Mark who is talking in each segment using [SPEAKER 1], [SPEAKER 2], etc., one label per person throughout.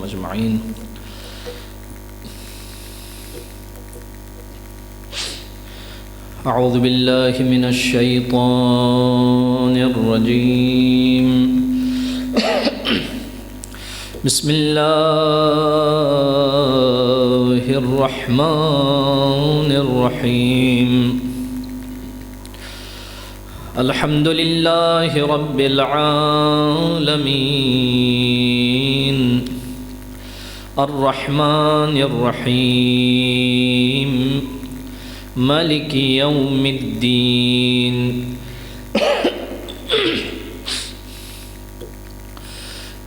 [SPEAKER 1] أجمعين. أعوذ بالله من الشيطان الرجيم. بسم الله الرحمن الرحيم. الحمد لله رب العالمين الرحمن الرحيم مالك يوم الدين.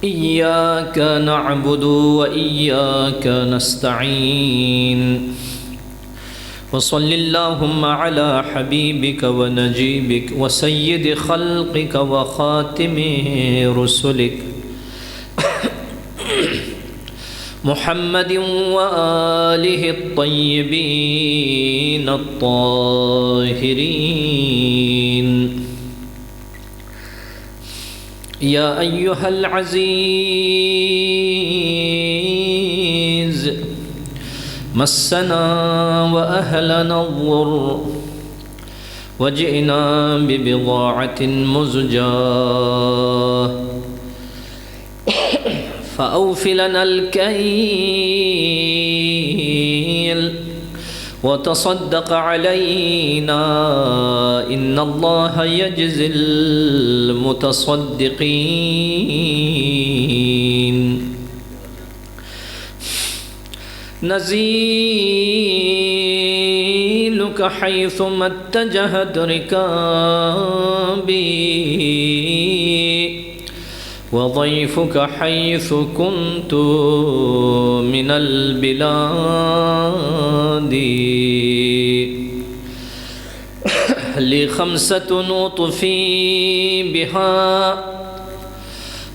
[SPEAKER 1] إياك نعبد وإياك نستعين. وصل اللهم على حبيبك ونجيبك وسيد خلقك وخاتم رسلك محمد وآله الطيبين الطاهرين. يا أيها العزيز مسنا وأهلنا الضر وجئنا ببضاعة مزجاة فأوف لنا الكيل وتصدق علينا إن الله يجزي المتصدقين. نزيلك حيثما اتجهت ركابي وضيفك حيث كنت من البلاد. لي خمسة نطفي بها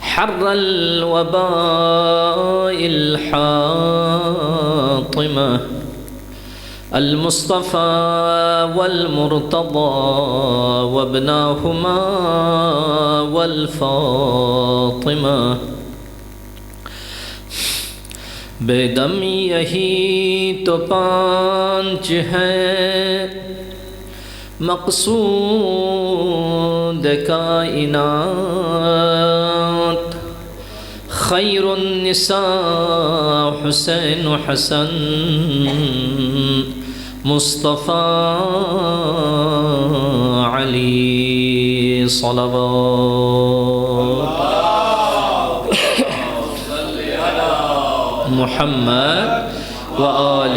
[SPEAKER 1] حر الوباء الحاطمة المصطفى والمرتضى وابناهما والفاطمة. بےدم یہی تو پانچ ہے مقصود کائنات. خیر النساء حسین حسن مصطفیٰ علی صلوات. محمد وآل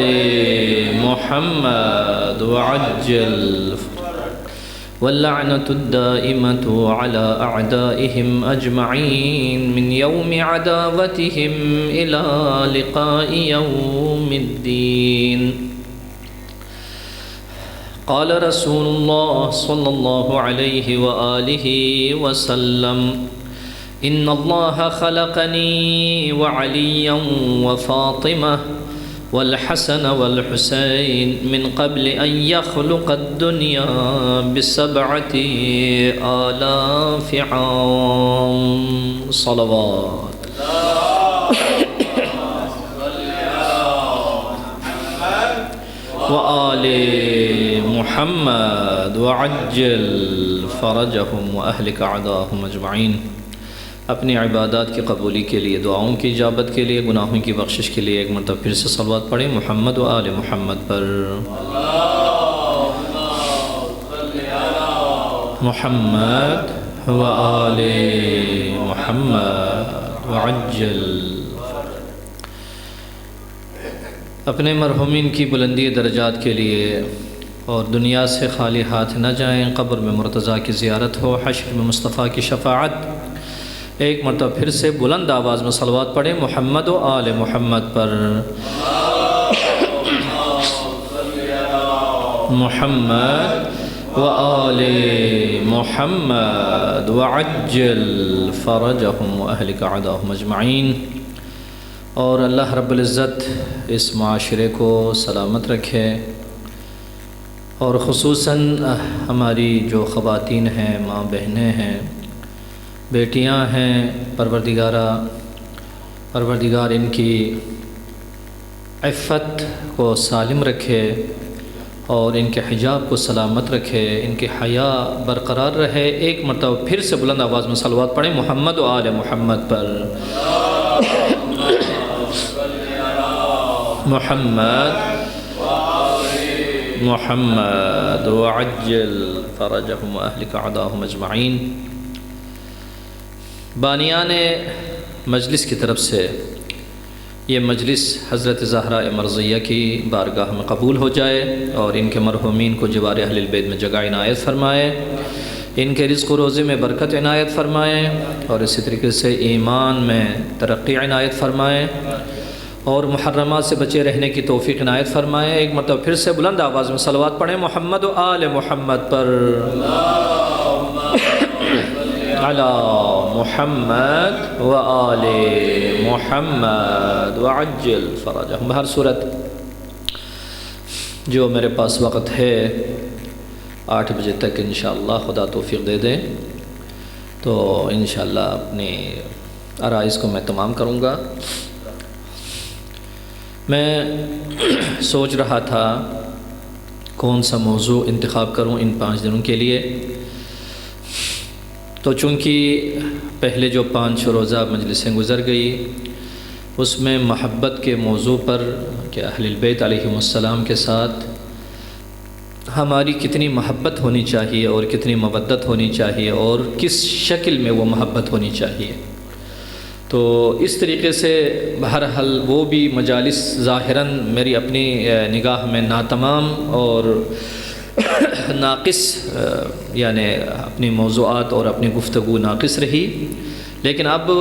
[SPEAKER 1] محمد وعجل واللعنة الدائمة على أعدائهم أجمعين من يوم عداوتهم إلى لقاء يوم الدين. قال رسول الله صلى الله عليه وآله وسلم إن الله خلقني وعليا وفاطمة والحسن والحسين من قبل أن يخلق الدنيا ب7,000 عام. صلوات. وآل محمد وعجل فرجهم وأهلك أعداءهم أجمعين. اپنی عبادات کی قبولی کے لیے، دعاؤں کی اجابت کے لیے، گناہوں کی بخشش کے لیے ایک مرتبہ پھر سے صلوات پڑھیں محمد و آل محمد پر. محمد و آل محمد وعجل. اپنے مرحومین کی بلندی درجات کے لیے اور دنیا سے خالی ہاتھ نہ جائیں. قبر میں مرتضیٰ کی زیارت ہو، حشر میں مصطفیٰ کی شفاعت. ایک مرتبہ پھر سے بلند آواز میں صلوات پڑھیں محمد و آل محمد پر. محمد و آل محمد وعجل فرجهم واهلك اعداءهم اجمعین. اور اللہ رب العزت اس معاشرے کو سلامت رکھے، اور خصوصاً ہماری جو خواتین ہیں، ماں بہنیں ہیں، بیٹیاں ہیں، پروردگارہ پروردگار ان کی عفت کو سالم رکھے اور ان کے حجاب کو سلامت رکھے، ان کی حیا برقرار رہے۔ ایک مرتبہ پھر سے بلند آواز میں صلوات پڑھیں محمد و آل محمد پر۔ محمد محمد وعجل فرجهم واهلك اعداءهم اجمعین۔ بانیان مجلس کی طرف سے یہ مجلس حضرت زہرا مرضیہ کی بارگاہ میں قبول ہو جائے اور ان کے مرحومین کو جوار اہل البیت میں جگہ عنایت فرمائے، ان کے رزق و روزے میں برکت عنایت فرمائے اور اسی طریقے سے ایمان میں ترقی عنایت فرمائے اور محرمات سے بچے رہنے کی توفیق عنایت فرمائے۔ ایک مرتبہ پھر سے بلند آواز میں صلوات پڑھیں محمد و آل محمد پر۔ علی محمد و آل محمد وعجل فرجہم۔ بہر صورت جو میرے پاس وقت ہے 8 بجے تک انشاءاللہ خدا توفیق دے دیں تو انشاءاللہ اپنی عرائض کو میں تمام کروں گا۔ میں سوچ رہا تھا کون سا موضوع انتخاب کروں ان 5 دنوں کے لیے، تو چونکہ پہلے جو 5 روزہ مجلسیں گزر گئی اس میں محبت کے موضوع پر کہ اہل البیت علیہم السلام کے ساتھ ہماری کتنی محبت ہونی چاہیے اور کتنی مودت ہونی چاہیے اور کس شکل میں وہ محبت ہونی چاہیے، تو اس طریقے سے بہرحال وہ بھی مجالس ظاہراً میری اپنی نگاہ میں ناتمام اور ناقص یعنی اپنی موضوعات اور اپنی گفتگو ناقص رہی، لیکن اب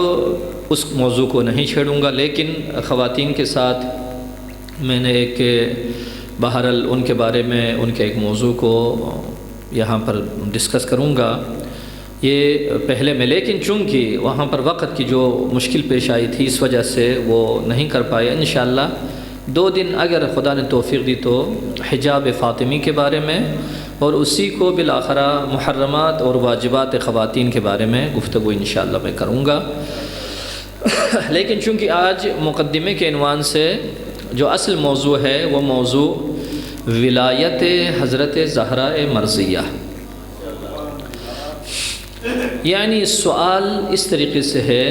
[SPEAKER 1] اس موضوع کو نہیں چھیڑوں گا، لیکن خواتین کے ساتھ میں نے ایک بہرحال ان کے بارے میں ان کے ایک موضوع کو یہاں پر ڈسکس کروں گا یہ پہلے میں، لیکن چونکہ وہاں پر وقت کی جو مشکل پیش آئی تھی اس وجہ سے وہ نہیں کر پائے۔ انشاءاللہ 2 دن اگر خدا نے توفیق دی تو حجاب فاطمی کے بارے میں اور اسی کو بالآخرہ محرمات اور واجبات خواتین کے بارے میں گفتگو انشاءاللہ میں کروں گا، لیکن چونکہ آج مقدمے کے عنوان سے جو اصل موضوع ہے وہ موضوع ولایت حضرت زہرا مرضیہ، یعنی سوال اس طریقے سے ہے،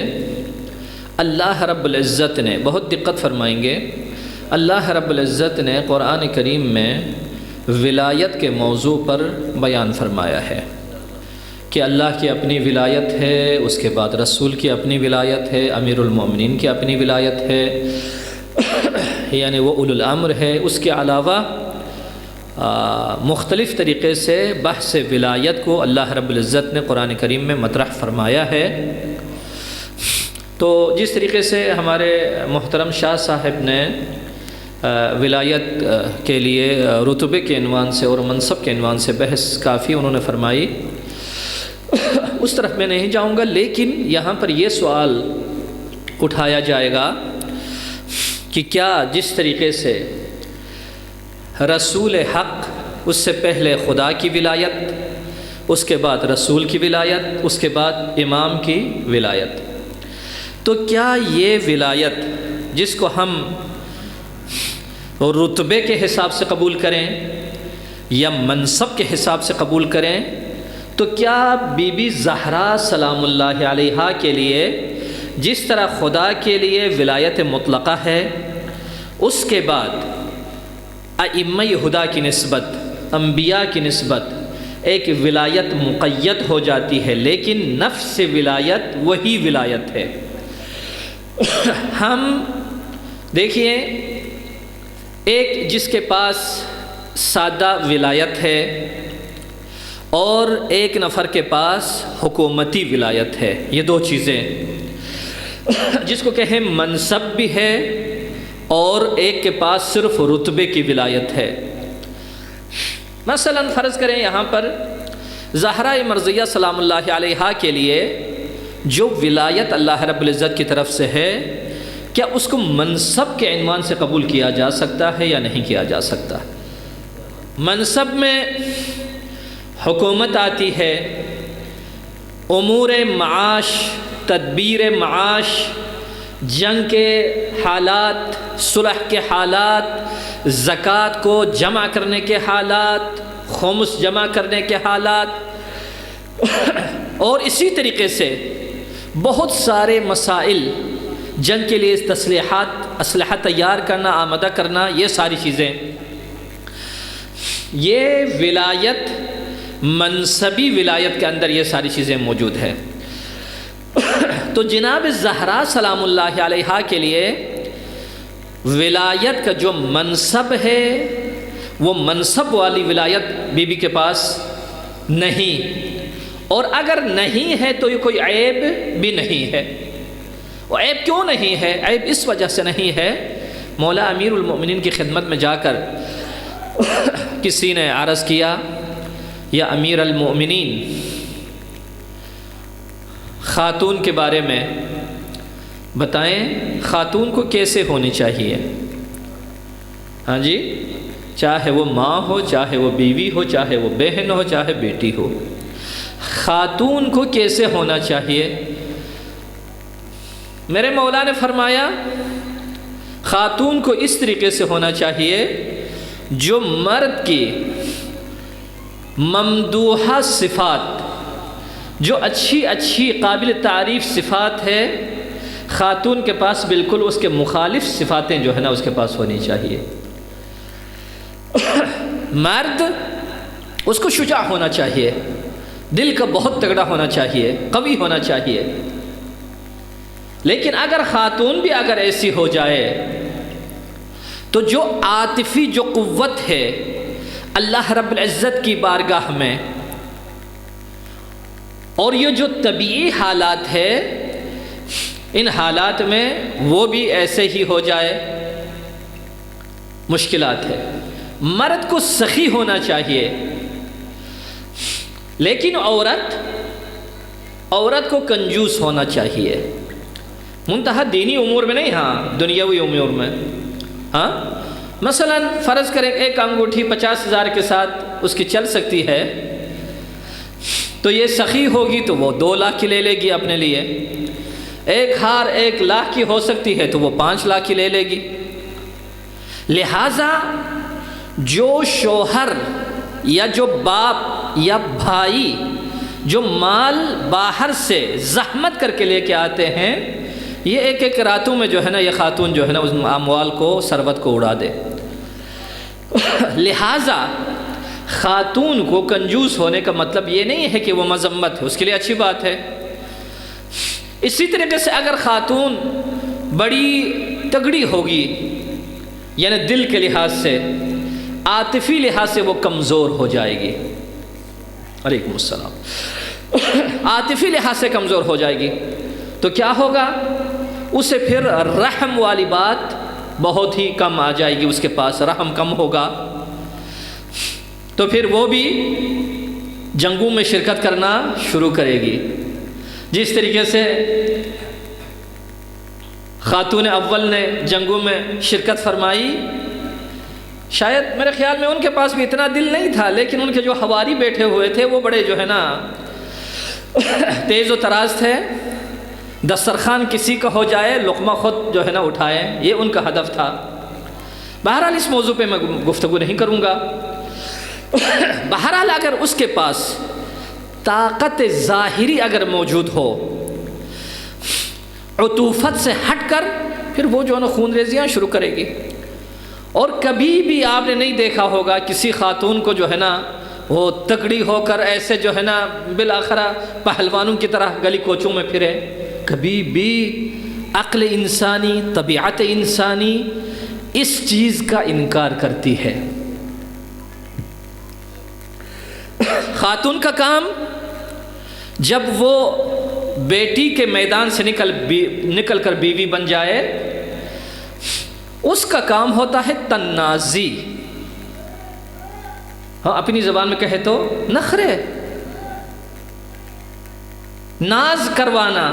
[SPEAKER 1] اللہ رب العزت نے، بہت دقت فرمائیں گے، اللہ رب العزت نے قرآن کریم میں ولایت کے موضوع پر بیان فرمایا ہے کہ اللہ کی اپنی ولایت ہے، اس کے بعد رسول کی اپنی ولایت ہے، امیر المومنین کی اپنی ولایت ہے، یعنی وہ اولو الامر ہے، اس کے علاوہ مختلف طریقے سے بحث ولایت کو اللہ رب العزت نے قرآن کریم میں مطرح فرمایا ہے۔ تو جس طریقے سے ہمارے محترم شاہ صاحب نے ولایت کے لیے رتبے کے عنوان سے اور منصب کے عنوان سے بحث کافی انہوں نے فرمائی، اس طرف میں نہیں جاؤں گا، لیکن یہاں پر یہ سوال اٹھایا جائے گا کہ کیا جس طریقے سے رسول حق، اس سے پہلے خدا کی ولایت، اس کے بعد رسول کی ولایت، اس کے بعد امام کی ولایت، تو کیا یہ ولایت جس کو ہم رتبے کے حساب سے قبول کریں یا منصب کے حساب سے قبول کریں، تو کیا بی بی زہرا سلام اللہ علیہا کے لیے جس طرح خدا کے لیے ولایت مطلقہ ہے، اس کے بعد ائمہ ہدا کی نسبت، انبیاء کی نسبت ایک ولایت مقید ہو جاتی ہے، لیکن نفس ولایت وہی ولایت ہے۔ ہم دیکھیے، ایک جس کے پاس سادہ ولایت ہے اور ایک نفر کے پاس حکومتی ولایت ہے، یہ 2 چیزیں، جس کو کہیں منصب بھی ہے اور ایک کے پاس صرف رتبے کی ولایت ہے۔ مثلا فرض کریں یہاں پر زہرا مرضیہ سلام اللہ علیہا کے لیے جو ولایت اللہ رب العزت کی طرف سے ہے، کیا اس کو منصب کے عنوان سے قبول کیا جا سکتا ہے یا نہیں کیا جا سکتا؟ منصب میں حکومت آتی ہے، امور معاش، تدبیر معاش، جنگ کے حالات، صلح کے حالات، زکوٰۃ کو جمع کرنے کے حالات، خمس جمع کرنے کے حالات، اور اسی طریقے سے بہت سارے مسائل، جنگ کے لیے اسلحہ تیار کرنا، آمادہ کرنا، یہ ساری چیزیں، یہ ولایت، منصبی ولایت کے اندر یہ ساری چیزیں موجود ہیں۔ تو جناب زہرا سلام اللہ علیہا کے لیے ولایت کا جو منصب ہے، وہ منصب والی ولایت بی بی کے پاس نہیں، اور اگر نہیں ہے تو یہ کوئی عیب بھی نہیں ہے۔ وہ عیب کیوں نہیں ہے؟ عیب اس وجہ سے نہیں ہے، مولا امیر المؤمنین کی خدمت میں جا کر کسی نے عرض کیا، یا امیر المؤمنین، خاتون کے بارے میں بتائیں، خاتون کو کیسے ہونی چاہیے؟ ہاں جی، چاہے وہ ماں ہو، چاہے وہ بیوی ہو، چاہے وہ بہن ہو، چاہے بیٹی ہو، خاتون کو کیسے ہونا چاہیے؟ میرے مولا نے فرمایا، خاتون کو اس طریقے سے ہونا چاہیے جو مرد کی ممدوحہ صفات، جو اچھی قابل تعریف صفات ہے، خاتون کے پاس بالکل اس کے مخالف صفاتیں جو ہے نا اس کے پاس ہونی چاہیے۔ مرد اس کو شجاع ہونا چاہیے، دل کا بہت تگڑا ہونا چاہیے، قوی ہونا چاہیے، لیکن اگر خاتون بھی اگر ایسی ہو جائے تو جو عاطفی جو قوت ہے اللہ رب العزت کی بارگاہ میں، اور یہ جو طبیعی حالات ہے، ان حالات میں وہ بھی ایسے ہی ہو جائے، مشکلات ہے۔ مرد کو سخی ہونا چاہیے، لیکن عورت کو کنجوس ہونا چاہیے، منتہا دینی امور میں نہیں، ہاں دنیاوی امور میں۔ ہاں مثلا فرض کریں ایک انگوٹھی 50,000 کے ساتھ اس کی چل سکتی ہے، تو یہ سخی ہوگی تو وہ 2 لاکھ کی لے لے گی اپنے لیے، ایک ہار 1 لاکھ کی ہو سکتی ہے تو وہ 5 لاکھ کی لے لے گی۔ لہٰذا جو شوہر یا جو باپ یا بھائی جو مال باہر سے زحمت کر کے لے کے آتے ہیں، یہ ایک راتوں میں جو ہے نا یہ خاتون جو ہے نا اس اموال کو، ثروت کو اڑا دے۔ لہٰذا خاتون کو کنجوس ہونے کا مطلب یہ نہیں ہے کہ وہ مذمت ہے، اس کے لیے اچھی بات ہے۔ اسی طریقے سے اگر خاتون بڑی تگڑی ہوگی، یعنی دل کے لحاظ سے، عاطفی لحاظ سے وہ کمزور ہو جائے گی، علیکم السلام، عاطفی لحاظ سے کمزور ہو جائے گی، تو کیا ہوگا؟ اسے پھر رحم والی بات بہت ہی کم آ جائے گی، اس کے پاس رحم کم ہوگا، تو پھر وہ بھی جنگوں میں شرکت کرنا شروع کرے گی۔ جس طریقے سے خاتون اول نے جنگوں میں شرکت فرمائی، شاید میرے خیال میں ان کے پاس بھی اتنا دل نہیں تھا، لیکن ان کے جو حواری بیٹھے ہوئے تھے وہ بڑے جو ہے نا تیز و تراز تھے، دسترخوان کسی کا ہو جائے لقمہ خود جو ہے نا اٹھائے، یہ ان کا ہدف تھا۔ بہرحال اس موضوع پہ میں گفتگو نہیں کروں گا۔ بہرحال اگر اس کے پاس طاقت ظاہری اگر موجود ہو، عطوفت سے ہٹ کر، پھر وہ جو ہے نا خون ریزیاں شروع کرے گی، اور کبھی بھی آپ نے نہیں دیکھا ہوگا کسی خاتون کو جو ہے نا وہ تکڑی ہو کر ایسے جو ہے نا بالآخرہ پہلوانوں کی طرح گلی کوچوں میں پھرے، کبھی بھی عقل انسانی، طبیعت انسانی اس چیز کا انکار کرتی ہے۔ خاتون کا کام جب وہ بیٹی کے میدان سے نکل کر بیوی بن جائے، اس کا کام ہوتا ہے تنازی، ہاں اپنی زبان میں کہے تو نخرے، ناز کروانا،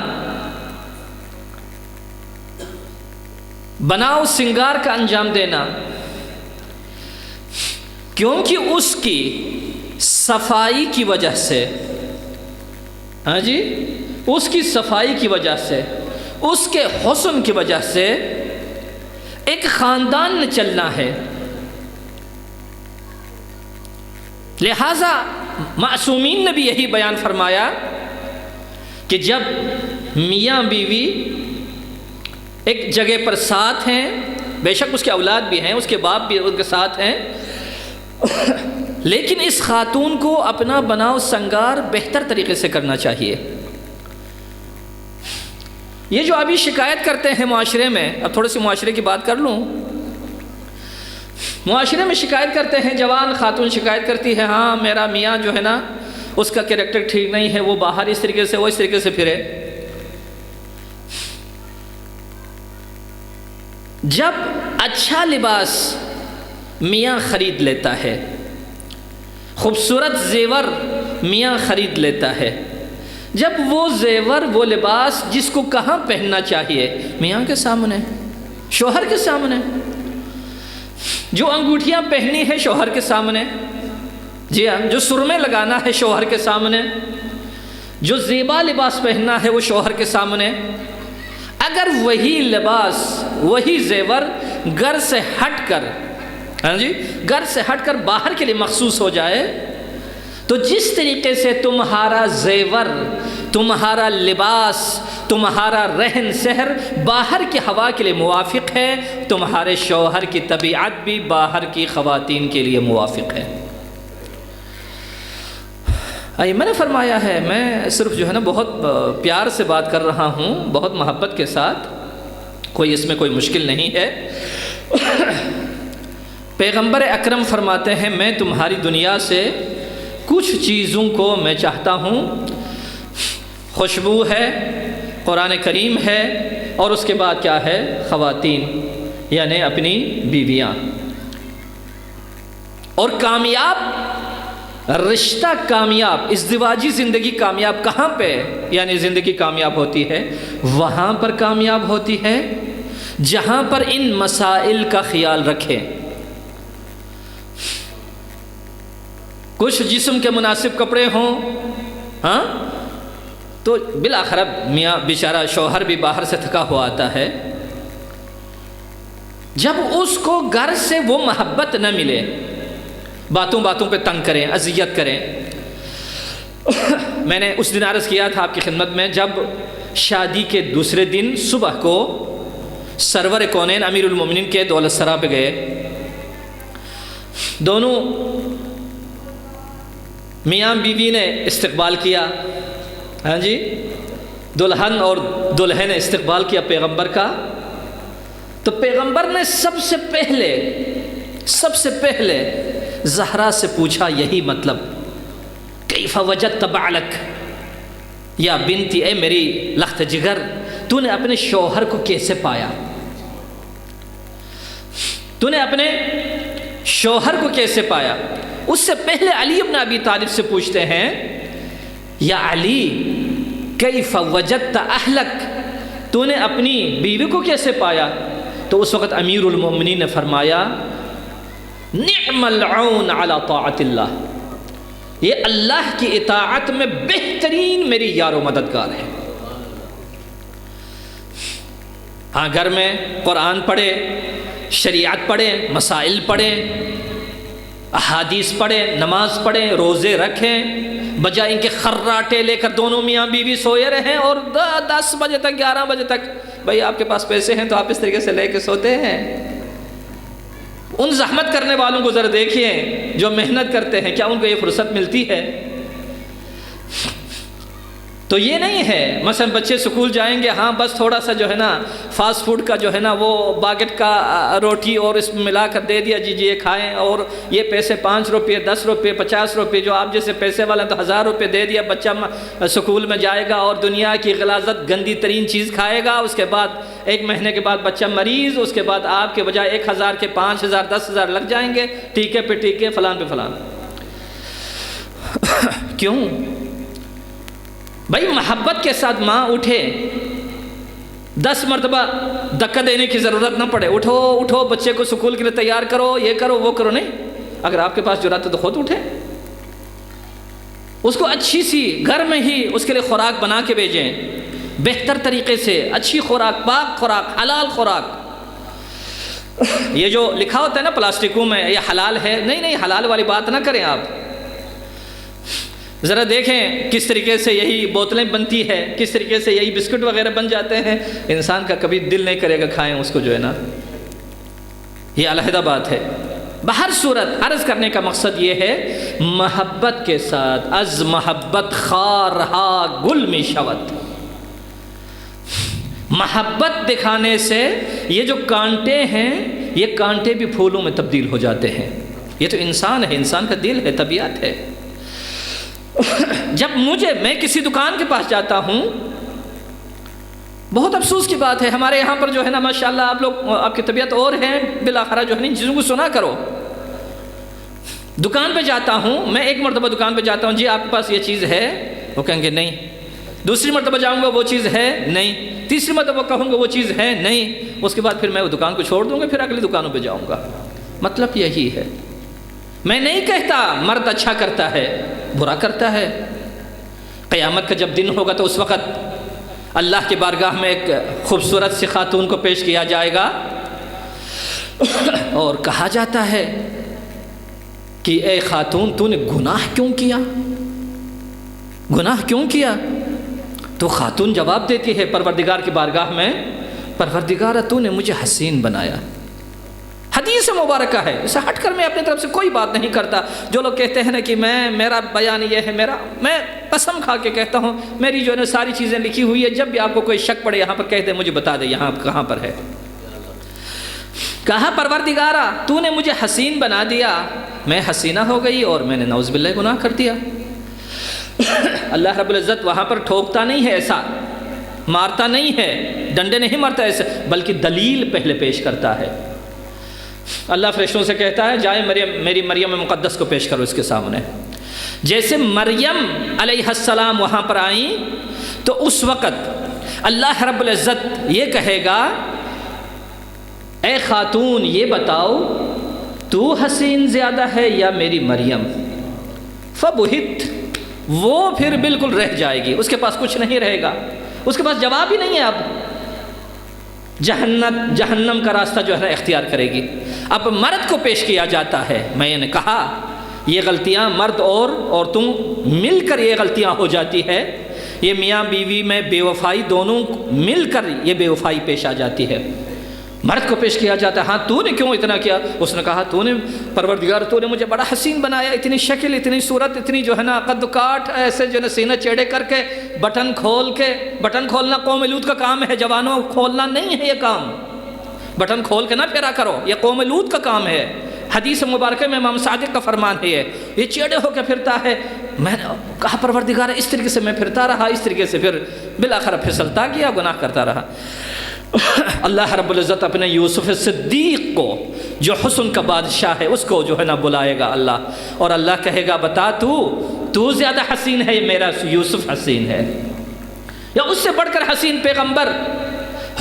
[SPEAKER 1] بناؤ سنگار کا انجام دینا، کیونکہ اس کی صفائی کی وجہ سے، ہاں جی، اس کی صفائی کی وجہ سے اس کے حسن کی وجہ سے ایک خاندان نے چلنا ہے۔ لہٰذا معصومین نے بھی یہی بیان فرمایا کہ جب میاں بیوی ایک جگہ پر ساتھ ہیں، بے شک اس کے اولاد بھی ہیں، اس کے باپ بھی ان کے ساتھ ہیں، لیکن اس خاتون کو اپنا بناؤ سنگار بہتر طریقے سے کرنا چاہیے۔ یہ جو ابھی شکایت کرتے ہیں معاشرے میں، اب تھوڑی سی معاشرے کی بات کر لوں، معاشرے میں شکایت کرتے ہیں، جوان خاتون شکایت کرتی ہے، ہاں میرا میاں جو ہے نا اس کا کریکٹر ٹھیک نہیں ہے، وہ باہر اس طریقے سے وہ اس طریقے سے پھرے۔ جب اچھا لباس میاں خرید لیتا ہے، خوبصورت زیور میاں خرید لیتا ہے، جب وہ زیور وہ لباس جس کو کہاں پہننا چاہیے، میاں کے سامنے، شوہر کے سامنے، جو انگوٹھیاں پہنی ہے شوہر کے سامنے، جی ہاں، جو سرمے لگانا ہے شوہر کے سامنے، جو زیبا لباس پہننا ہے وہ شوہر کے سامنے، اگر وہی لباس وہی زیور گھر سے ہٹ کر، ہاں جی، گھر سے ہٹ کر باہر کے لیے مخصوص ہو جائے، تو جس طریقے سے تمہارا زیور، تمہارا لباس، تمہارا رہن سہر باہر کی ہوا کے لیے موافق ہے، تمہارے شوہر کی طبیعت بھی باہر کی خواتین کے لیے موافق ہے۔ میں نے فرمایا ہے، میں صرف جو ہے نا بہت پیار سے بات کر رہا ہوں، بہت محبت کے ساتھ، کوئی اس میں کوئی مشکل نہیں ہے۔ پیغمبر اکرم فرماتے ہیں، میں تمہاری دنیا سے کچھ چیزوں کو میں چاہتا ہوں، خوشبو ہے، قرآن کریم ہے، اور اس کے بعد کیا ہے، خواتین یعنی اپنی بیویاں، اور کامیاب رشتہ، کامیاب ازدواجی زندگی کامیاب کہاں پہ یعنی زندگی کامیاب ہوتی ہے، وہاں پر کامیاب ہوتی ہے جہاں پر ان مسائل کا خیال رکھے۔ کچھ جسم کے مناسب کپڑے ہوں، ہاں، تو بالآخر میاں بیچارہ شوہر بھی باہر سے تھکا ہوا آتا ہے، جب اس کو گھر سے وہ محبت نہ ملے، باتوں باتوں پہ تنگ کریں، اذیت کریں۔ میں نے اس دن عرض کیا تھا آپ کی خدمت میں، جب شادی کے دوسرے دن صبح کو سرور کونین امیر المومنین کے دولت سرا پہ گئے، دونوں میاں بیوی نے استقبال کیا، ہاں جی، دلہن اور دلہے نے استقبال کیا پیغمبر کا، تو پیغمبر نے سب سے پہلے زہرا سے پوچھا یہی مطلب، کیف وجدت بعلک یا بنتی، اے میری لخت جگر، تو نے اپنے شوہر کو کیسے پایا، تو نے اپنے شوہر کو کیسے پایا۔ اس سے پہلے علی ابن ابی طالب سے پوچھتے ہیں، یا علی کیف وجدت اہلک، تو نے اپنی بیوی کو کیسے پایا، تو اس وقت امیر المومنین نے فرمایا، نعم العون علی طاعت اللہ، یہ اللہ کی اطاعت میں بہترین میری یار و مددگار ہے۔ ہاں، گھر میں قرآن پڑھے، شریعت پڑھے، مسائل پڑھیں، احادیث پڑھیں، نماز پڑھیں، روزے رکھیں، بجائے ان کے خراٹے لے کر دونوں میاں بیوی سوئے رہیں اور 10 بجے تک 11 بجے تک، بھائی آپ کے پاس پیسے ہیں تو آپ اس طریقے سے لے کے سوتے ہیں۔ ان زحمت کرنے والوں کو ذرا دیکھیے جو محنت کرتے ہیں، کیا ان کو یہ فرصت ملتی ہے؟ تو یہ نہیں ہے مثلا بچے سکول جائیں گے، ہاں بس تھوڑا سا جو ہے نا فاسٹ فوڈ کا جو ہے نا وہ باگٹ کا روٹی اور اس میں ملا کر دے دیا، جی یہ کھائیں، اور یہ پیسے 5 روپے 10 روپے 50 روپے، جو آپ جیسے پیسے والا تو 1000 روپے دے دیا، بچہ سکول میں جائے گا اور دنیا کی غلاظت گندی ترین چیز کھائے گا، اس کے بعد 1 مہینے کے بعد بچہ مریض، اس کے بعد آپ کے بجائے 1000 کے 5000 10,000 لگ جائیں گے، ٹیکے پہ ٹیکے، فلان پہ فلان۔ کیوں بھائی؟ محبت کے ساتھ ماں اٹھے، 10 مرتبہ دھکا دینے کی ضرورت نہ پڑے، اٹھو اٹھو بچے کو سکول کے لیے تیار کرو، یہ کرو وہ کرو، نہیں، اگر آپ کے پاس جرات ہے تو خود اٹھے، اس کو اچھی سی گھر میں ہی اس کے لیے خوراک بنا کے بھیجیں، بہتر طریقے سے اچھی خوراک، پاک خوراک، حلال خوراک۔ یہ جو لکھا ہوتا ہے نا پلاسٹکوں میں یہ حلال ہے، نہیں حلال والی بات نہ کریں آپ۔ ذرا دیکھیں کس طریقے سے یہی بوتلیں بنتی ہے، کس طریقے سے یہی بسکٹ وغیرہ بن جاتے ہیں، انسان کا کبھی دل نہیں کرے گا کھائیں اس کو جو ہے نا، یہ علیحدہ بات ہے۔ بہر صورت عرض کرنے کا مقصد یہ ہے محبت کے ساتھ، از محبت خار رہا گل می شود، محبت دکھانے سے یہ جو کانٹے ہیں یہ کانٹے بھی پھولوں میں تبدیل ہو جاتے ہیں۔ یہ تو انسان ہے، انسان کا دل ہے، طبیعت ہے۔ جب میں کسی دکان کے پاس جاتا ہوں، بہت افسوس کی بات ہے ہمارے یہاں پر جو ہے نا ماشاءاللہ آپ لوگ، آپ کی طبیعت اور ہے، بالآخرہ جو ہے نا چیزوں کو سنا کرو۔ دکان پہ جاتا ہوں میں، ایک مرتبہ دکان پہ جاتا ہوں، جی آپ کے پاس یہ چیز ہے؟ وہ کہیں گے نہیں۔ دوسری مرتبہ جاؤں گا وہ چیز ہے؟ نہیں۔ تیسری مرتبہ کہوں گا وہ چیز ہے؟ نہیں۔ اس کے بعد پھر میں وہ دکان کو چھوڑ دوں گا، پھر اگلی دکانوں پہ جاؤں گا۔ مطلب یہی ہے، میں نہیں کہتا مرد اچھا کرتا ہے، برا کرتا ہے۔ قیامت کا جب دن ہوگا تو اس وقت اللہ کی بارگاہ میں ایک خوبصورت سی خاتون کو پیش کیا جائے گا اور کہا جاتا ہے کہ اے خاتون تو نے گناہ کیوں کیا؟ گناہ کیوں کیا؟ تو خاتون جواب دیتی ہے پروردگار کی بارگاہ میں، پروردگار تو نے مجھے حسین بنایا۔ حدیث مبارکہ ہے، اسے ہٹ کر میں اپنی طرف سے کوئی بات نہیں کرتا۔ جو لوگ کہتے ہیں نا کہ میرا بیان یہ ہے، میں قسم کھا کے کہتا ہوں میری جو ہے نا ساری چیزیں لکھی ہوئی ہے، جب بھی آپ کو کوئی شک پڑے یہاں پر کہہ دے، مجھے بتا دے یہاں کہاں پر ہے۔ کہا پروردگارا تو نے مجھے حسین بنا دیا، میں حسینہ ہو گئی اور میں نے نعوذ باللہ گناہ کر دیا۔ اللہ رب العزت وہاں پر ٹھوکتا نہیں ہے، ایسا مارتا نہیں ہے، ڈنڈے نہیں مارتا ایسے، بلکہ دلیل پہلے پیش کرتا ہے۔ اللہ فرشتوں سے کہتا ہے جائے میری مریم مقدس کو پیش کرو اس کے سامنے۔ جیسے مریم علیہ السلام وہاں پر آئیں تو اس وقت اللہ رب العزت یہ کہے گا اے خاتون یہ بتاؤ تو حسین زیادہ ہے یا میری مریم؟ فبہت، وہ پھر بالکل رہ جائے گی، اس کے پاس کچھ نہیں رہے گا، اس کے پاس جواب ہی نہیں ہے، اب جہنم کا راستہ جو ہے نا اختیار کرے گی۔ اب مرد کو پیش کیا جاتا ہے۔ میں نے کہا یہ غلطیاں مرد اور عورتوں مل کر یہ غلطیاں ہو جاتی ہے، یہ میاں بیوی میں بے وفائی دونوں مل کر یہ بے وفائی پیش آ جاتی ہے۔ مرد کو پیش کیا جاتا ہے، ہاں تو نے کیوں اتنا کیا؟ اس نے کہا تو نے پروردگار تو نے مجھے بڑا حسین بنایا، اتنی شکل، اتنی صورت، اتنی جو ہے نا قد کاٹ، ایسے جو ہے نا سینہ چیڑے کر کے بٹن کھول کے، بٹن کھولنا قوم لوط کا کام ہے، جوانوں کھولنا نہیں ہے یہ کام، بٹن کھول کے نہ پھیرا کرو، یہ قوم لوط کا کام ہے۔ حدیث مبارکہ میں امام صادق کا فرمان ہے یہ چیڑے ہو کے پھرتا ہے۔ میں نے کہا پروردگار اس طریقے سے میں پھرتا رہا، اس طریقے سے پھر بالآخر پھسلتا گیا، گناہ کرتا رہا۔ اللہ رب العزت اپنے یوسف صدیق کو جو حسن کا بادشاہ ہے اس کو جو ہے نا بلائے گا اللہ، اور اللہ کہے گا بتا تو زیادہ حسین ہے، میرا یوسف حسین ہے، یا اس سے بڑھ کر حسین پیغمبر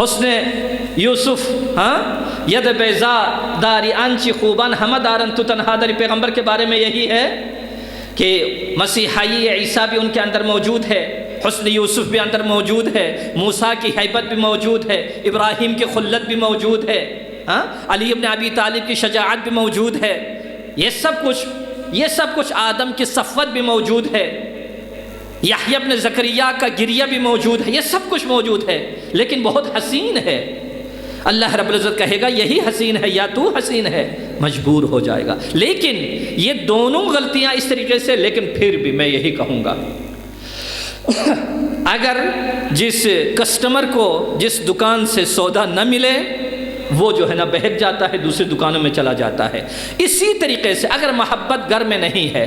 [SPEAKER 1] حسن یوسف؟ ہاں ید بیضا داری آنچی خوبان ہمہ دارن تو تنہا داری، پیغمبر کے بارے میں یہی ہے کہ مسیحائی عیسیٰ بھی ان کے اندر موجود ہے، حسن یوسف بھی اندر موجود ہے، موسیٰ کی حیبت بھی موجود ہے، ابراہیم کی خلت بھی موجود ہے، علی ابن ابی طالب کی شجاعت بھی موجود ہے، یہ سب کچھ آدم کی صفوت بھی موجود ہے، یحییٰ ابن زکریا کا گریہ بھی موجود ہے، یہ سب کچھ موجود ہے، لیکن بہت حسین ہے۔ اللہ رب العزت کہے گا یہی حسین ہے یا تو حسین ہے، مجبور ہو جائے گا۔ لیکن یہ دونوں غلطیاں اس طریقے سے، لیکن پھر بھی میں یہی کہوں گا اگر جس کسٹمر کو جس دکان سے سودا نہ ملے وہ جو ہے نا بہک جاتا ہے، دوسری دکانوں میں چلا جاتا ہے۔ اسی طریقے سے اگر محبت گھر میں نہیں ہے،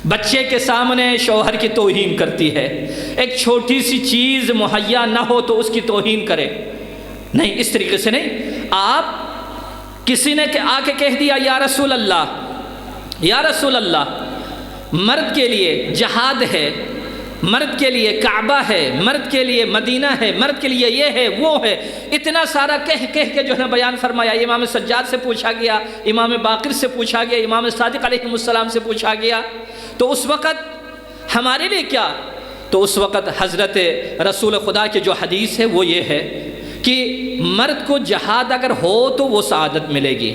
[SPEAKER 1] بچے کے سامنے شوہر کی توہین کرتی ہے، ایک چھوٹی سی چیز مہیا نہ ہو تو اس کی توہین کرے، نہیں اس طریقے سے نہیں۔ آپ کسی نے آ کے کہہ دیا یا رسول اللہ مرد کے لیے جہاد ہے، مرد کے لیے کعبہ ہے، مرد کے لیے مدینہ ہے، مرد کے لیے یہ ہے وہ ہے، اتنا سارا کہہ کے جو ہے نا بیان فرمایا۔ امام سجاد سے پوچھا گیا، امام باقر سے پوچھا گیا، امام صادق علیہ السلام سے پوچھا گیا، تو اس وقت ہمارے لیے کیا تو اس وقت حضرت رسول خدا کی جو حدیث ہے وہ یہ ہے کہ مرد کو جہاد اگر ہو تو وہ سعادت ملے گی،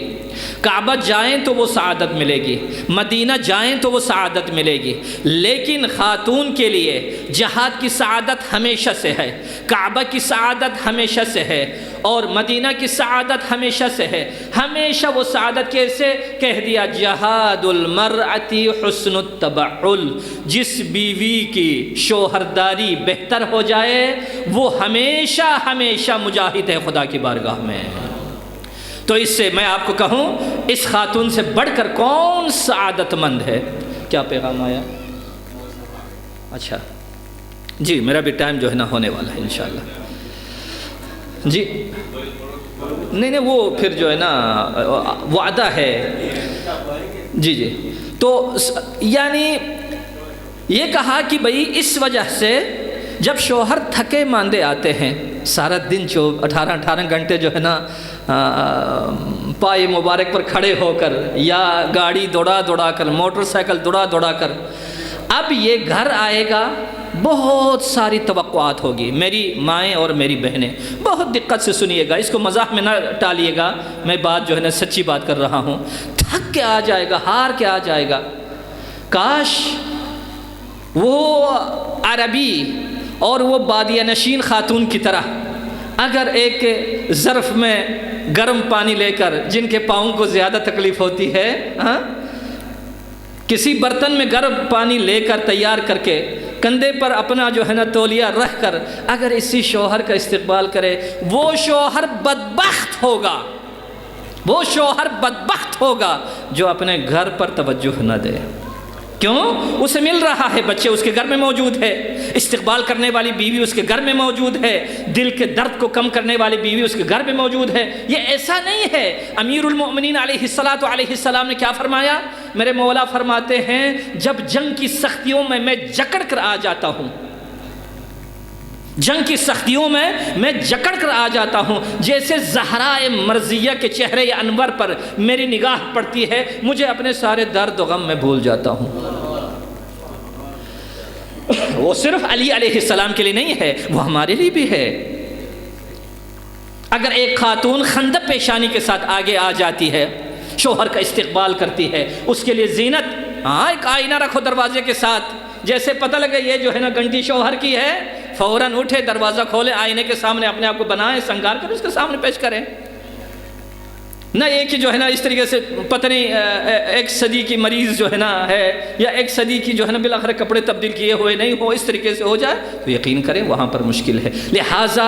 [SPEAKER 1] کعبہ جائیں تو وہ سعادت ملے گی، مدینہ جائیں تو وہ سعادت ملے گی، لیکن خاتون کے لیے جہاد کی سعادت ہمیشہ سے ہے، کعبہ کی سعادت ہمیشہ سے ہے، اور مدینہ کی سعادت ہمیشہ سے ہے۔ ہمیشہ وہ سعادت کیسے کہہ دیا؟ جہاد المرأتی حسن التبعل، جس بیوی کی شوہرداری بہتر ہو جائے وہ ہمیشہ ہمیشہ مجاہد ہے خدا کی بارگاہ میں۔ تو اس سے میں آپ کو کہوں، اس خاتون سے بڑھ کر کون سعادت مند ہے؟ کیا پیغام آیا؟ اچھا جی، میرا بھی ٹائم جو ہے نا ہونے والا ہے انشاءاللہ۔ جی نہیں وہ پھر جو ہے نا وعدہ ہے۔ جی جی، تو یعنی یہ کہا کہ بھئی اس وجہ سے جب شوہر تھکے ماندے آتے ہیں، سارا دن 18 گھنٹے جو ہے نا پائے مبارک پر کھڑے ہو کر یا گاڑی دوڑا کر، موٹر سائیکل دوڑا کر، اب یہ گھر آئے گا، بہت ساری توقعات ہوگی۔ میری مائیں اور میری بہنیں بہت دقت سے سنیے گا، اس کو مزاح میں نہ ٹالیے گا، میں بات جو ہے نا سچی بات کر رہا ہوں۔ تھک کے آ جائے گا، ہار کے آ جائے گا، کاش وہ عربی اور وہ بادیہ نشین خاتون کی طرح اگر ایک ظرف میں گرم پانی لے کر، جن کے پاؤں کو زیادہ تکلیف ہوتی ہے، کسی برتن میں گرم پانی لے کر تیار کر کے کندھے پر اپنا جو ہے نا تولیہ رکھ کر اگر اسی شوہر کا استقبال کرے، وہ شوہر بدبخت ہوگا، وہ شوہر بدبخت ہوگا جو اپنے گھر پر توجہ نہ دے۔ کیوں؟ اسے مل رہا ہے، بچے اس کے گھر میں موجود ہے، استقبال کرنے والی بیوی اس کے گھر میں موجود ہے، دل کے درد کو کم کرنے والی بیوی اس کے گھر میں موجود ہے۔ یہ ایسا نہیں ہے۔ امیر المؤمنین علیہ السلام نے کیا فرمایا؟ میرے مولا فرماتے ہیں جب جنگ کی سختیوں میں جکڑ کر آ جاتا ہوں، جنگ کی سختیوں میں جکڑ کر آ جاتا ہوں، جیسے زہرائے مرضیہ کے چہرے انور پر میری نگاہ پڑتی ہے، مجھے اپنے سارے درد و غم میں بھول جاتا ہوں۔ وہ صرف علی علیہ السلام کے لیے نہیں ہے، وہ ہمارے لیے بھی ہے۔ اگر ایک خاتون خندق پیشانی کے ساتھ آگے آ جاتی ہے، شوہر کا استقبال کرتی ہے، اس کے لیے زینت، ایک آئینہ رکھو دروازے کے ساتھ، جیسے پتہ لگے یہ جو ہے نا گھنٹی شوہر کی ہے، فوراً اٹھے، دروازہ کھولے، آئینے کے سامنے اپنے آپ کو بنائیں، سنگار کر اس کے سامنے پیش کریں۔ نہ یہ کہ جو ہے نا اس طریقے سے پتہ نہیں ایک صدی کی مریض جو ہے نا ہے، یا ایک صدی کی جو ہے نا بالآخر کپڑے تبدیل کیے ہوئے نہیں ہو، اس طریقے سے ہو جائے تو یقین کریں وہاں پر مشکل ہے۔ لہٰذا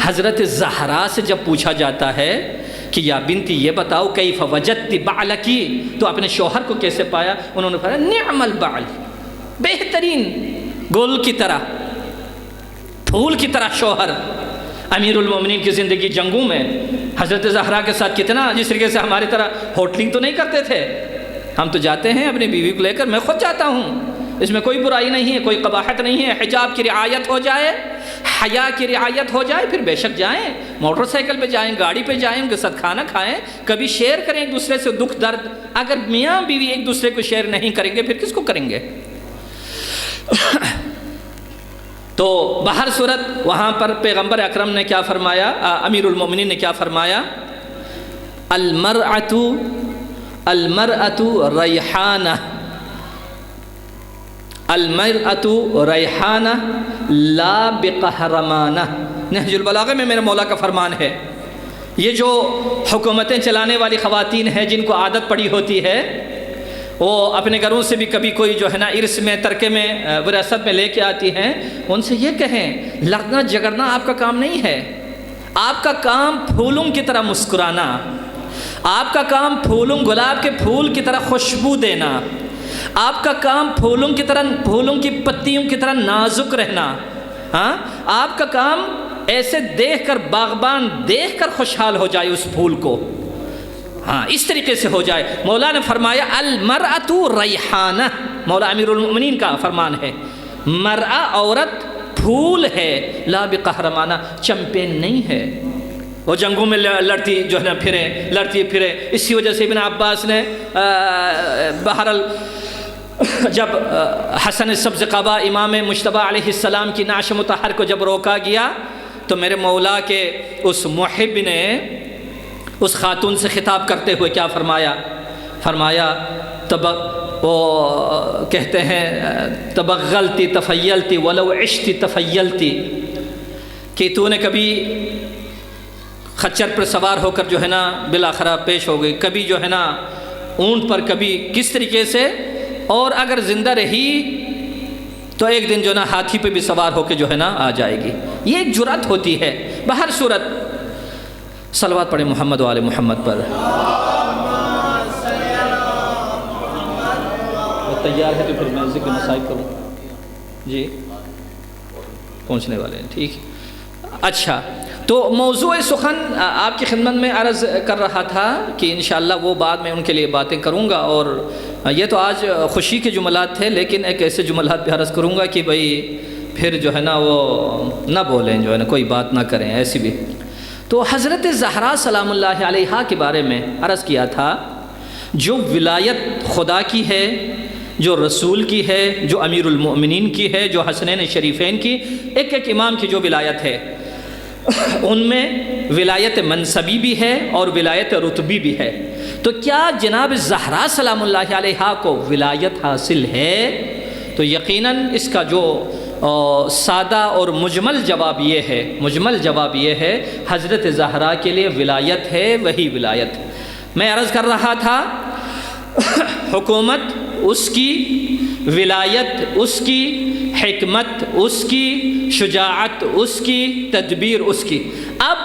[SPEAKER 1] حضرت زہرا سے جب پوچھا جاتا ہے کہ یا بنتی یہ بتاؤ کیف وجدت بعلکی، تو اپنے شوہر کو کیسے پایا؟ انہوں نے فرمایا نعم البعل، بہترین، گل کی طرح، پھول کی طرح شوہر۔ امیر المومنین کی زندگی جنگوں میں حضرت زہرا کے ساتھ کتنا، جس طریقے سے ہماری طرح ہوٹلنگ تو نہیں کرتے تھے، ہم تو جاتے ہیں اپنی بیوی کو لے کر، میں خود جاتا ہوں، اس میں کوئی برائی نہیں ہے، کوئی قباحت نہیں ہے، حجاب کی رعایت ہو جائے، حیا کی رعایت ہو جائے، پھر بے شک جائیں، موٹر سائیکل پہ جائیں، گاڑی پہ جائیں، ان کے ساتھ کھانا کھائیں، کبھی شیئر کریں ایک دوسرے سے دکھ درد۔ اگر میاں بیوی ایک دوسرے کو شیئر نہیں کریں گے پھر کس کو کریں گے؟ تو بہر صورت وہاں پر پیغمبر اکرم نے کیا فرمایا، امیر المومنین نے کیا فرمایا؟ المرأۃ ریحانہ، المرأۃ ریحانہ لا بقہرمانہ۔ نہج البلاغہ میں میرے مولا کا فرمان ہے۔ یہ جو حکومتیں چلانے والی خواتین ہیں جن کو عادت پڑی ہوتی ہے، وہ اپنے گھروں سے بھی کبھی کوئی جو ہے نا ارث میں، ترکے میں، وراثت میں لے کے آتی ہیں، ان سے یہ کہیں لڑنا جھگڑنا آپ کا کام نہیں ہے، آپ کا کام پھولوں کی طرح مسکرانا، آپ کا کام پھولوں، گلاب کے پھول کی طرح خوشبو دینا، آپ کا کام پھولوں کی طرح، پھولوں کی پتیوں کی طرح نازک رہنا، آپ کا کام ایسے دیکھ کر باغبان دیکھ کر خوشحال ہو جائے اس پھول کو، اس طریقے سے ہو جائے۔ مولا نے فرمایا المرأۃ ریحانہ، مولا امیر المؤمنین کا فرمان ہے، مرأہ عورت پھول ہے، لا بقہرمانہ، چمپین نہیں ہے، وہ جنگوں میں لڑتی جو ہے نا لڑتی پھرے۔ اسی وجہ سے ابن عباس نے بہرحال جب حسن سبز قبا امام مجتبیٰ علیہ السلام کی نعش مطہر کو جب روکا گیا تو میرے مولا کے اس محب نے اس خاتون سے خطاب کرتے ہوئے کیا فرمایا وہ کہتے ہیں تبغلتی تفیلتی ولو عشتی تفیلتی، کہ تو نے کبھی خچر پر سوار ہو کر جو ہے نا بالآخرہ پیش ہو گئی، کبھی جو ہے نا اونٹ پر، کبھی کس طریقے سے، اور اگر زندہ رہی تو ایک دن جو ہے نا ہاتھی پہ بھی سوار ہو کے جو ہے نا آ جائے گی۔ یہ ایک جرأت ہوتی ہے۔ بہر صورت صلوات پڑھیں محمد و آل محمد پر۔ تیار ہے تو پھر میں ذکر مصائب کروں؟ جی پہنچنے والے ہیں، ٹھیک۔ اچھا، تو موضوع سخن آپ کی خدمت میں عرض کر رہا تھا کہ انشاءاللہ وہ بعد میں ان کے لیے باتیں کروں گا، اور یہ تو آج خوشی کے جملات تھے، لیکن ایک ایسے جملات بھی عرض کروں گا کہ بھئی پھر جو ہے نا وہ نہ بولیں، جو ہے نا کوئی بات نہ کریں ایسی بھی۔ تو حضرت زہرا سلام اللہ علیہا کے بارے میں عرض کیا تھا، جو ولایت خدا کی ہے، جو رسول کی ہے، جو امیر المؤمنین کی ہے، جو حسنین شریفین کی، ایک ایک امام کی جو ولایت ہے، ان میں ولایت منصبی بھی ہے اور ولایت رتبی بھی ہے۔ تو کیا جناب زہرا سلام اللہ علیہا کو ولایت حاصل ہے؟ تو یقیناً اس کا جو سادہ اور مجمل جواب یہ ہے حضرت زہرا کے لیے ولایت ہے، وہی ولایت۔ میں عرض کر رہا تھا حکومت اس کی، ولایت اس کی، حکمت اس کی، شجاعت اس کی، تدبیر اس کی۔ اب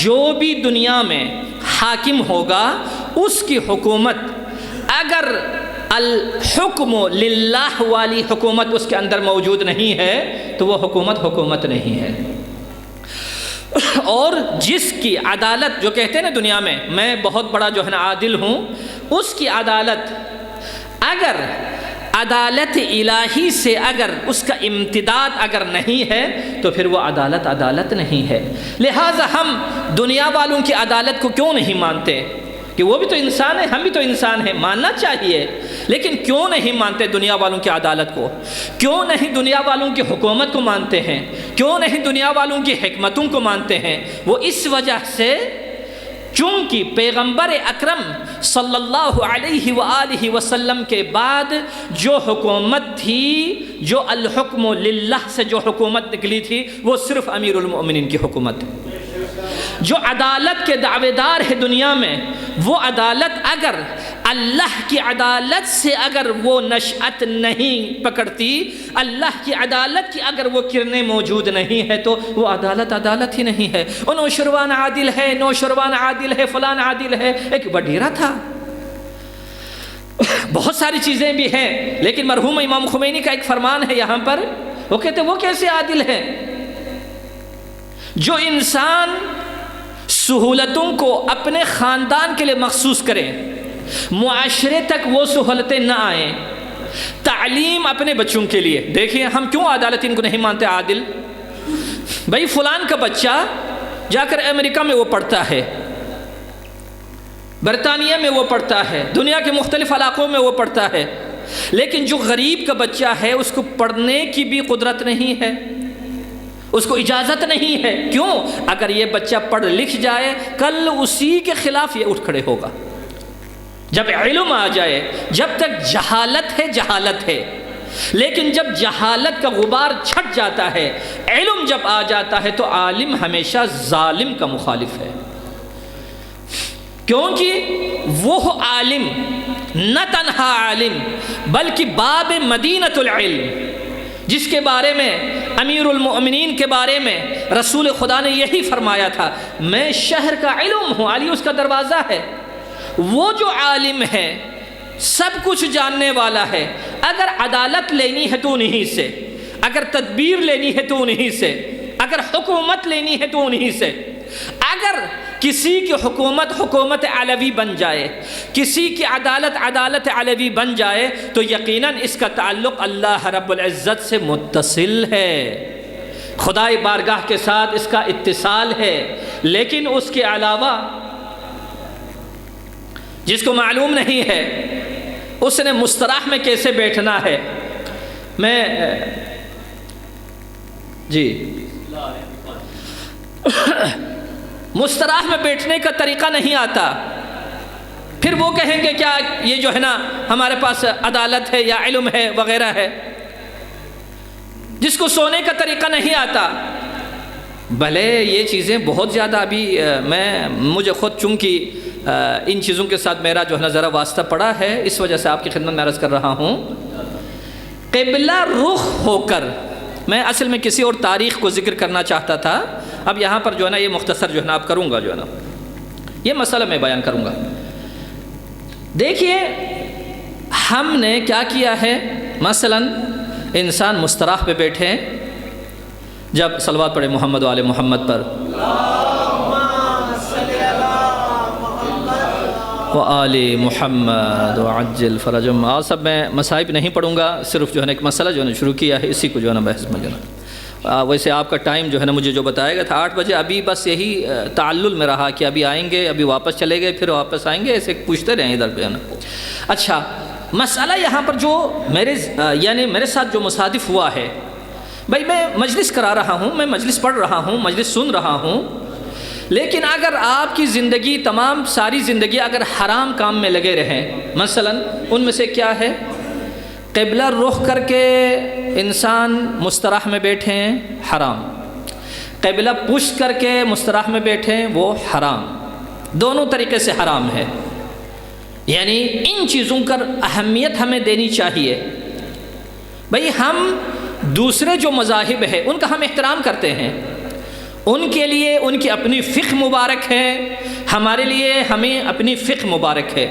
[SPEAKER 1] جو بھی دنیا میں حاکم ہوگا اس کی حکومت، اگر الحکم للہ والی حکومت اس کے اندر موجود نہیں ہے تو وہ حکومت نہیں ہے۔ اور جس کی عدالت، جو کہتے ہیں نا دنیا میں میں بہت بڑا جو ہے نا عادل ہوں، اس کی عدالت، اگر عدالت الہی سے اگر اس کا امتداد اگر نہیں ہے تو پھر وہ عدالت نہیں ہے۔ لہٰذا ہم دنیا والوں کی عدالت کو کیوں نہیں مانتے؟ کہ وہ بھی تو انسان ہے، ہم بھی تو انسان ہیں، ماننا چاہیے، لیکن کیوں نہیں مانتے دنیا والوں کی عدالت کو؟ کیوں نہیں دنیا والوں کی حکومت کو مانتے ہیں؟ کیوں نہیں دنیا والوں کی حکمتوں کو مانتے ہیں؟ وہ اس وجہ سے چونکہ پیغمبر اکرم صلی اللہ علیہ وآلہ وسلم کے بعد جو حکومت تھی، جو الحکم للہ سے جو حکومت نکلی تھی، وہ صرف امیر المؤمنین کی حکومت ہے۔ جو عدالت کے دعوے دار ہے دنیا میں، وہ عدالت اگر اللہ کی عدالت سے اگر وہ نشأت نہیں پکڑتی، اللہ کی عدالت کی اگر وہ کرنیں موجود نہیں ہے تو وہ عدالت ہی نہیں ہے۔ نوشروان عادل ہے، نوشروان عادل ہے، فلان عادل ہے، ایک وڈیرا تھا۔ بہت ساری چیزیں بھی ہیں، لیکن مرحوم امام خمینی کا ایک فرمان ہے یہاں پر، وہ کہتے ہیں وہ کیسے عادل ہے؟ جو انسان سہولتوں کو اپنے خاندان کے لیے مخصوص کرے، معاشرے تک وہ سہولتیں نہ آئیں، تعلیم اپنے بچوں کے لیے، دیکھیں ہم کیوں عدالت ان کو نہیں مانتے عادل؟ بھائی فلان کا بچہ جا کر امریکہ میں وہ پڑھتا ہے، برطانیہ میں وہ پڑھتا ہے، دنیا کے مختلف علاقوں میں وہ پڑھتا ہے، لیکن جو غریب کا بچہ ہے اس کو پڑھنے کی بھی قدرت نہیں ہے، اس کو اجازت نہیں ہے۔ کیوں؟ اگر یہ بچہ پڑھ لکھ جائے، کل اسی کے خلاف یہ اٹھ کھڑے ہوگا۔ جب علم آ جائے، جب تک جہالت ہے، لیکن جب جہالت کا غبار چھٹ جاتا ہے، علم جب آ جاتا ہے تو عالم ہمیشہ ظالم کا مخالف ہے، کیونکہ وہ عالم نہ تنہا عالم بلکہ باب مدینۃ العلم، جس کے بارے میں امیر المؤمنین کے بارے میں رسول خدا نے یہی فرمایا تھا، میں شہر کا علم ہوں، علی اس کا دروازہ ہے۔ وہ جو عالم ہے، سب کچھ جاننے والا ہے، اگر عدالت لینی ہے تو انہی سے، اگر تدبیر لینی ہے تو انہی سے، اگر حکومت لینی ہے تو انہی سے۔ اگر کسی کی حکومت علوی بن جائے، کسی کی عدالت علوی بن جائے تو یقیناً اس کا تعلق اللہ رب العزت سے متصل ہے، خدائے بارگاہ کے ساتھ اس کا اتصال ہے۔ لیکن اس کے علاوہ جس کو معلوم نہیں ہے اس نے مستراح میں کیسے بیٹھنا ہے. میں جی مستراح میں بیٹھنے کا طریقہ نہیں آتا، پھر وہ کہیں گے کیا یہ جو ہے نا ہمارے پاس عدالت ہے یا علم ہے وغیرہ ہے. جس کو سونے کا طریقہ نہیں آتا، بھلے یہ چیزیں بہت زیادہ ابھی مجھے خود چونکہ ان چیزوں کے ساتھ میرا جو ہے نا ذرا واسطہ پڑا ہے، اس وجہ سے آپ کی خدمت میں عرض کر رہا ہوں. قبلہ رخ ہو کر، میں اصل میں کسی اور تاریخ کو ذکر کرنا چاہتا تھا، اب یہاں پر جو ہے نا یہ مختصر جو ہے نا آپ کروں گا، جو ہے نا یہ مسئلہ میں بیان کروں گا. دیکھیے ہم نے کیا کیا ہے، مثلا انسان مستراح پہ بیٹھے، جب صلوات پڑھے محمد و آل محمد پر، وآل محمد وعجل فرجهم. آج سب میں مصائب نہیں پڑھوں گا، صرف جو ہے نا ایک مسئلہ جو ہے نا شروع کیا ہے، اسی کو جو ہے نا بحث میں لینا. ویسے آپ کا ٹائم جو ہے نا مجھے جو بتایا گیا تھا 8 بجے، ابھی بس یہی تعلل میں رہا کہ ابھی آئیں گے، ابھی واپس چلے گئے، پھر واپس آئیں گے، ایسے پوچھتے رہیں ادھر پہ ہے نا. اچھا مسئلہ یہاں پر جو میرے ساتھ جو مصادف ہوا ہے، بھائی میں مجلس کرا رہا ہوں، میں مجلس پڑھ رہا ہوں، مجلس سن رہا ہوں، لیکن اگر آپ کی زندگی ساری زندگی اگر حرام کام میں لگے رہیں، مثلا ان میں سے کیا ہے، قبلہ رخ کر کے انسان مستراح میں بیٹھیں حرام، قبلہ پشت کر کے مستراح میں بیٹھیں وہ حرام، دونوں طریقے سے حرام ہے. یعنی ان چیزوں پر اہمیت ہمیں دینی چاہیے. بھئی ہم دوسرے جو مذاہب ہیں ان کا ہم احترام کرتے ہیں، ان کے لیے ان کی اپنی فقہ مبارک ہے، ہمارے لیے ہمیں اپنی فقہ مبارک ہے.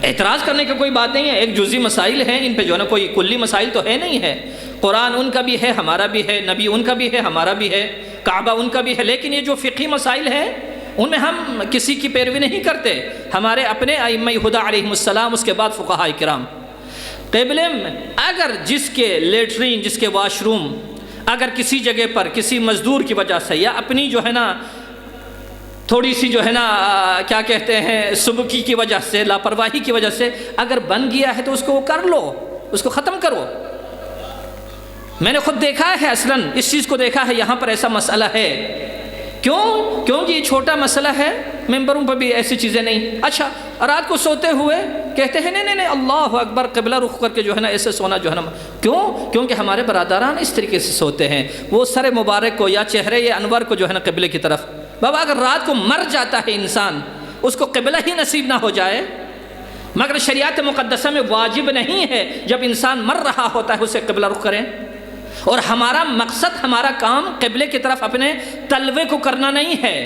[SPEAKER 1] اعتراض کرنے کا کوئی بات نہیں ہے، ایک جزئی مسائل ہیں، ان پہ جو ہے نا کوئی کلی مسائل تو ہے نہیں ہے. قرآن ان کا بھی ہے، ہمارا بھی ہے، نبی ان کا بھی ہے، ہمارا بھی ہے، کعبہ ان کا بھی ہے، لیکن یہ جو فقہی مسائل ہیں ان میں ہم کسی کی پیروی نہیں کرتے. ہمارے اپنے ائمہ ہدی علیہم السلام، اس کے بعد فقہاء کرام. قبلے میں اگر جس کے لیٹرین، جس کے واش روم اگر کسی جگہ پر کسی مزدور کی وجہ سے یا اپنی جو ہے نا تھوڑی سی جو ہے نا کیا کہتے ہیں سبکی کی وجہ سے، لاپرواہی کی وجہ سے اگر بن گیا ہے تو اس کو وہ کر لو، اس کو ختم کرو. میں نے خود دیکھا ہے، اصلاً اس چیز کو دیکھا ہے، یہاں پر ایسا مسئلہ ہے. کیونکہ یہ چھوٹا مسئلہ ہے، ممبروں پر بھی ایسی چیزیں نہیں. اچھا رات کو سوتے ہوئے کہتے ہیں نہیں اللہ اکبر، قبلہ رخ کر کے جو ہے نا ایسے سونا جو ہے نا، کیونکہ ہمارے برادران اس طریقے سے سوتے ہیں، وہ سر مبارک کو یا چہرے یا انور کو جو ہے نا قبلے کی طرف. بابا اگر رات کو مر جاتا ہے انسان، اس کو قبلہ ہی نصیب نہ ہو جائے، مگر شریعت مقدسہ میں واجب نہیں ہے جب انسان مر رہا ہوتا ہے اسے قبلہ رخ کریں. اور ہمارا مقصد، ہمارا کام قبلے کی طرف اپنے تلوے کو کرنا نہیں ہے،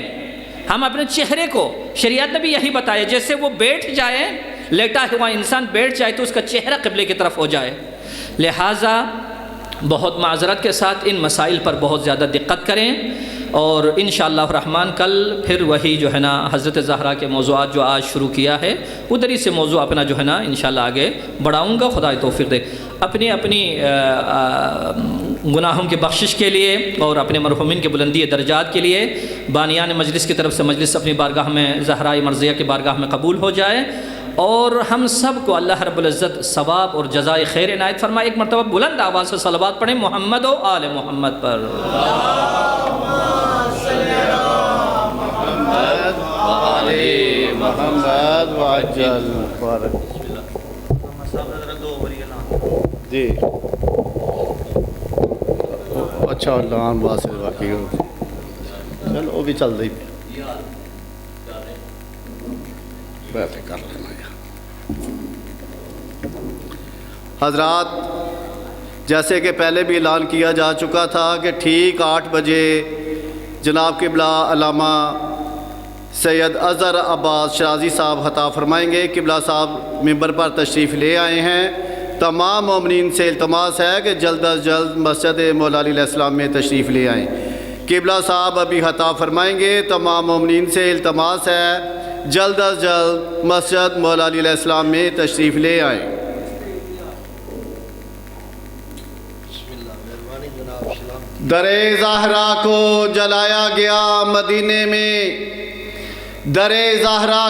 [SPEAKER 1] ہم اپنے چہرے کو، شریعت نے بھی یہی بتایا، جیسے وہ بیٹھ جائے، لیٹا ہوا انسان بیٹھ جائے تو اس کا چہرہ قبلے کی طرف ہو جائے. لہٰذا بہت معذرت کے ساتھ ان مسائل پر بہت زیادہ دقت کریں، اور انشاءاللہ الرحمن کل پھر وہی جو ہے نا حضرت زہرا کے موضوعات جو آج شروع کیا ہے ادھر ہی سے موضوع اپنا جو ہے نا انشاءاللہ آگے بڑھاؤں گا. خدا توفیق دے. اپنی گناہوں کی بخشش کے لیے اور اپنے مرحومین کے بلندی درجات کے لیے بانیان مجلس کی طرف سے مجلس اپنی بارگاہ میں زہراء مرضیہ کی بارگاہ میں قبول ہو جائے، اور ہم سب کو اللہ رب العزت ثواب اور جزائے خیر عنایت فرمائے. ایک مرتبہ بلند آواز سے صلوات پڑھیں محمد و آل محمد پر.
[SPEAKER 2] محمد وعجل فرج. جی اچھا لان واسطے باقی چلو وہ بھی چل رہی بیٹھے کر لینا. حضرات جیسے کہ پہلے بھی اعلان کیا جا چکا تھا کہ ٹھیک 8 بجے جناب قبلہ علامہ سید اظہر عباس شرازی صاحب خطاب فرمائیں گے. قبلہ صاحب ممبر پر تشریف لے آئے ہیں. تمام مومنین سے التماس ہے کہ جلد از جلد مسجد مولا علی علیہ السلام میں تشریف لے آئیں. قبلہ صاحب ابھی خطاب فرمائیں گے. تمام مومنین سے التماس ہے جلد از جلد مسجد مولا علی علیہ السلام میں تشریف لے آئیں. در زہرا کو جلایا گیا مدینے میں، در زہرا